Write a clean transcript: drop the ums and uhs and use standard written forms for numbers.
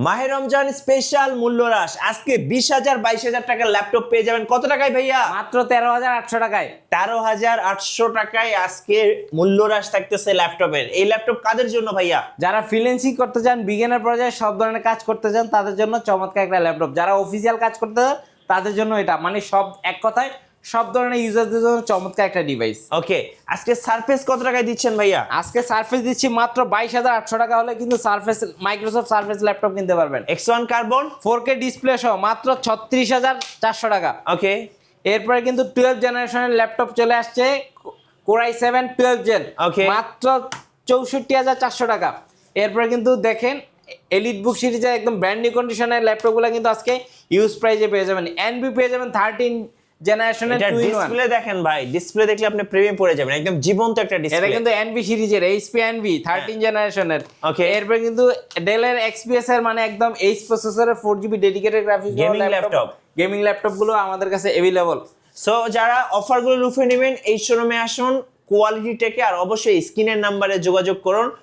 মাহে রমজান স্পেশাল মূল্যহ্রাস আজকে 20,000 22,000 টাকার ল্যাপটপ পেয়ে যাবেন কত টাকায় ভাইয়া? মাত্র 13,800 টাকায়। 13,800 টাকায় আজকে মূল্যহ্রাস থাকতেছে ল্যাপটপের। এই ল্যাপটপ কাদের জন্য ভাইয়া? যারা ফ্রিল্যান্সিং করতে চান, বিগিনার পর্যায়ে সব ধরনের কাজ করতে চান, তাদের জন্য চমৎকার একটা ল্যাপটপ। যারা অফিসিয়াল কাজ করতে চান তাদের জন্য এটা, মানে সব এক কথায় সব ধরনের ইউজারদের জন্য চমৎকার একটা ডিভাইস। ওকে, আজকে সারফেস কত টাকায় দিচ্ছেন ভাইয়া? আজকে সারফেস দিচ্ছি মাত্র 22,800 টাকা হলে কিন্তু সারফেস, মাইক্রোসফট সারফেস ল্যাপটপ কিনতে পারবেন। X1 কার্বন 4K ডিসপ্লে সহ মাত্র 36,400 টাকা। ওকে, এরপরে কিন্তু 12 জেনারেশনের ল্যাপটপ চলে আসছে, কোরাই 7 12 জেন, Okay. মাত্র 64,400 টাকা। এরপরে কিন্তু দেখেন এলিট বুক সিরিজের একদম ব্র্যান্ড নিউ কন্ডিশনের ল্যাপটপগুলো কিন্তু আজকে ইউজ প্রাইজে পেয়ে যাবেন। এনবি পেয়ে যাবেন 13 জেনারেশনের এটা 2-in-1। ডিসপ্লে দেখেন ভাই, ডিসপ্লে দেখলে আপনি প্রেমে পড়ে যাবেন, একদম জীবন্ত একটা এটা ডিসপ্লে। কিন্তু এনবি সিরিজের এইচপি এনবি 13 জেনারেশনের। Okay. এরপর কিন্তু ডেলের এক্সপিএস এর মানে একদম এইচ প্রসেসরের 4GB dedicated graphics Gaming laptop। Gaming laptop গুলো আমাদের কাছে अवेलेबल। সো যারা অফারগুলো লুফে নেবেন এই শোরুমে আসুন, কোয়ালিটি টেকে, আর অবশ্যই স্ক্রিনের নাম্বারে যোগাযোগ করুন।